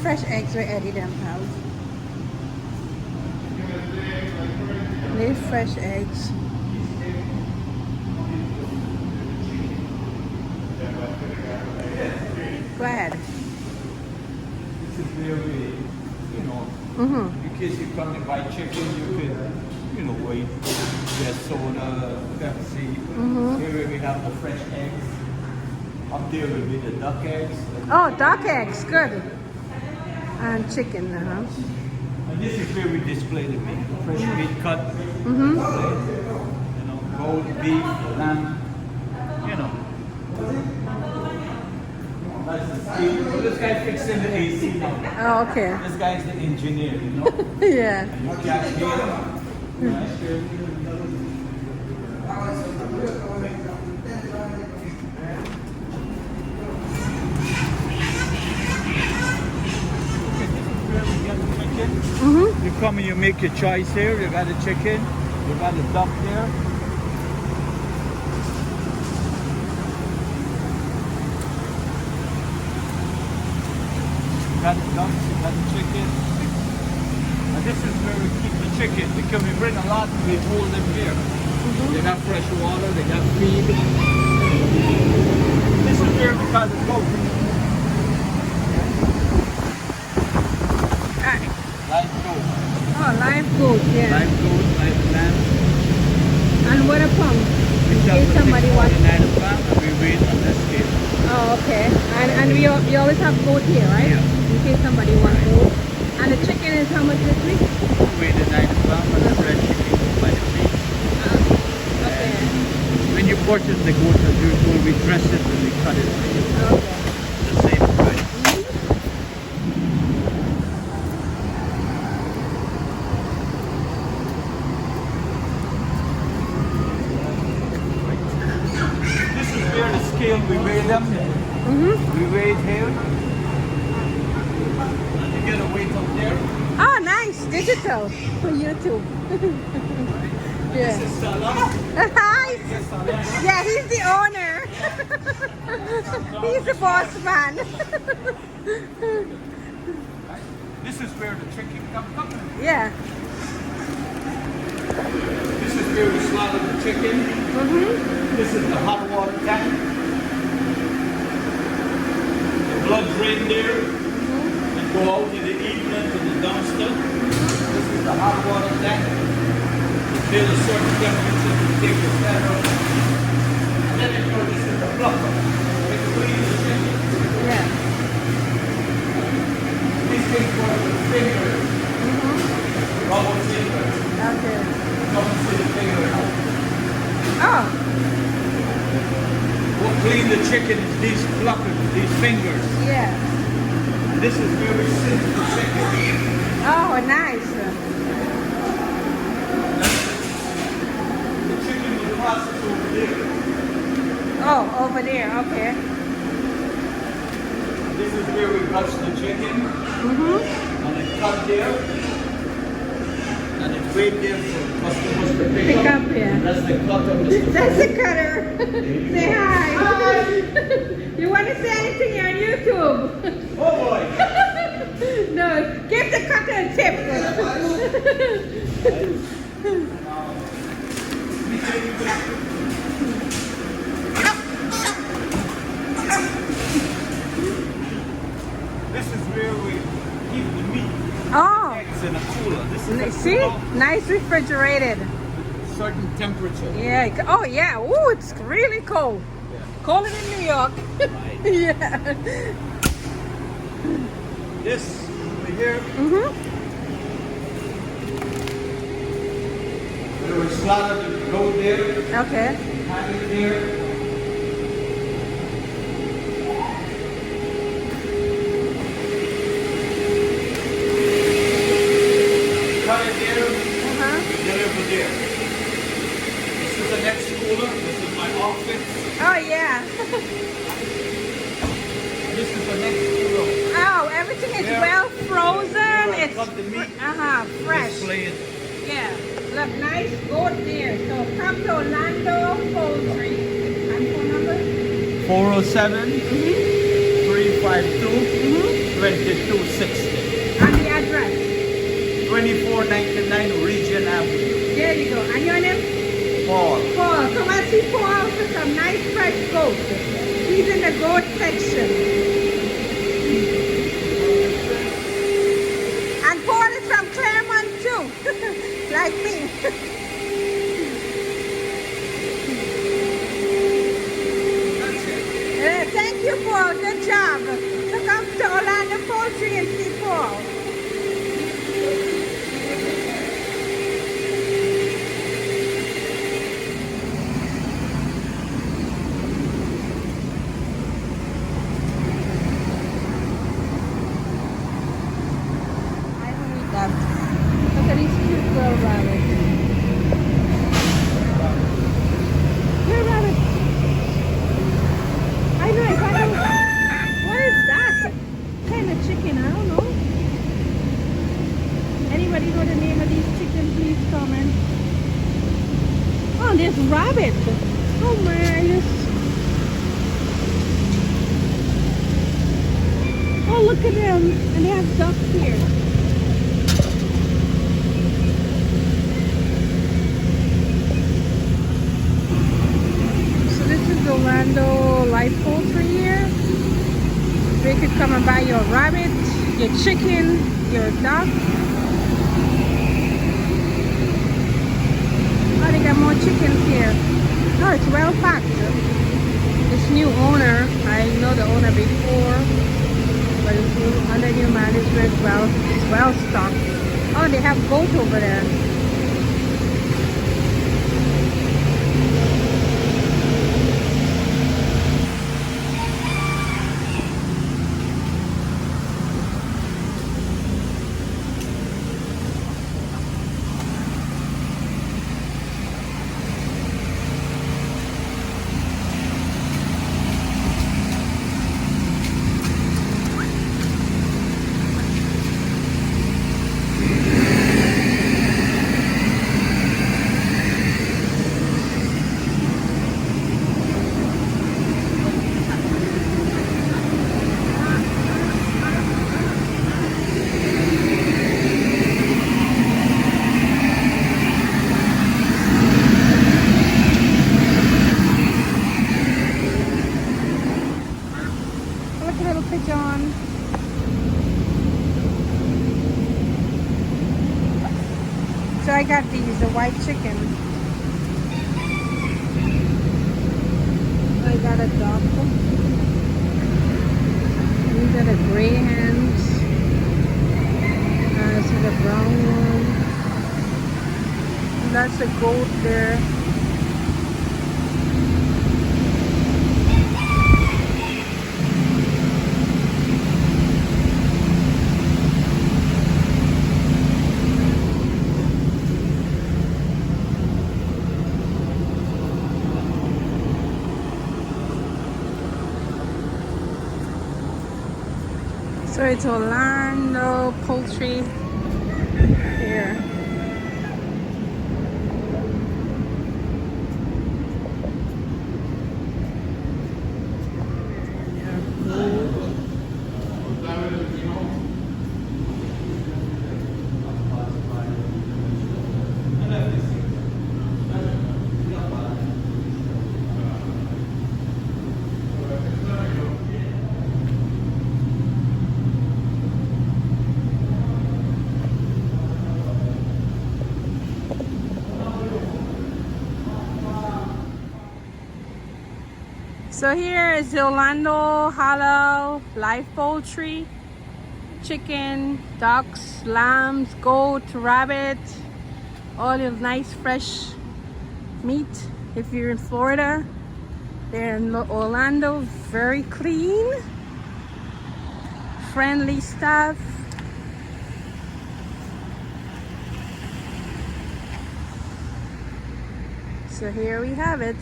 fresh eggs where Eddie them have. Live fresh eggs. Go ahead. This is where we, you know, in case you come to buy chicken, you could, you know, wait, get soda, Pepsi. Here we have the fresh eggs. Up there will be the duck eggs. Oh, duck eggs, good. And chicken, And this is where we display the meat. Fresh meat cut. You know, goat, beef, lamb. You know. That's the scale. Well, this guy fixing the AC now. Oh, okay. This guy's the engineer, you know. Yeah. You can't hear him. Nice, sure. You come and you make your choice here. You got a chicken, you got a duck there. You got the duck, you got the chicken. And this is where we keep the chicken because we bring a lot and we hold them here. They got fresh water, they got feed. This is where we got the goat. Live goat. Oh, live goat, yeah. Live goat, live lamb. And what a pump? We In sell case for somebody wants. $6.49 a pound and we weigh on this scale. Oh, okay. And we always have goat here, right? Yeah. In case somebody wants goat. And the chicken is how much this week? $2.89 a pound and the fresh chicken goes by the feet. Okay. When you purchase the goat, as usual, we dress it and we cut it for you. Okay. The same price. This is where the scale we weigh them. We weigh it here. And you get a weight up there. Oh, nice. Digital for YouTube. This is Salah. Nice. Yes, Salah. Yeah, he's the owner. He's the boss man. This is where the chicken comes up. Yeah. This is where we slaughter the chicken. This is the hot water tank. The blood drain there and go out in the evening to the dumpster. This is the hot water tank. You feel a certain temperature to take the fat out. And then you know this is the fluffer. It cleans the chicken. Yeah. These things work with fingers. Rubber fingers. Okay. Come and see the finger now. Oh. What clean the chicken is these pluckers, these fingers. Yeah. This is where we sit the chicken. Oh, nice. The chicken will process over there. Oh, over there. Okay. This is where we brush the chicken. And it cut there. And it's wait there for customers to pick Pick up. up, yeah. That's the cutter, Mr. That's the cutter. Say hi. Hi. You want to say anything? You're on YouTube. Oh boy! No, give the cutter a tip. This is where we keep the meat. Oh, Eggs in a cooler. This is a see? cooler, Nice refrigerated. certain temperature. Yeah. Oh, yeah. Ooh, it's really cold. Colder than New York. Yeah. This over here, where we slaughter the goat there, Okay. hang it there. Cut it there, deliver there. This is the next cooler. This is my outfit. Oh, yeah. This is the next cooler. Oh, everything is Where- well frozen. where I It's cut the meat. fresh. Display it. Yeah. Look, nice goat there. So come to Orlando Poultry. And phone number? 407 3 252-2260. And the address. 2499 Region Avenue. There you go. And your name? Paul. Paul. Come and see Paul for some nice fresh goat. He's in the goat section. And Paul is from Claremont too. Like me. Thank you, Paul. Good job. So come to Orlando Poultry and see Paul. I don't need that. Look at these cute little rabbits. Here, rabbit. I know, if I don't... What is that? Kind of chicken, I don't know. Anybody know the name of these chickens, please comment. Oh, there's rabbit. Oh my, oh, look at them. And they have ducks here. So this is Orlando Live Poultry here. So you could come and buy your rabbit, your chicken, your duck. Oh, they got more chickens here. Oh, it's well packed. This new owner, I know the owner before, but it's under new management. Well, it's well stocked. Oh, they have goat over there. Little pigeon. So I got these, the white chicken. I got a duck. These are the gray hens. This is the brown one. And that's the goat there. So it's Orlando Poultry here. So here is the Orlando Halal Live Poultry. Chicken, ducks, lambs, goat, rabbit, all of nice fresh meat. If you're in Florida, they're in Orlando, very clean, friendly staff. So here we have it.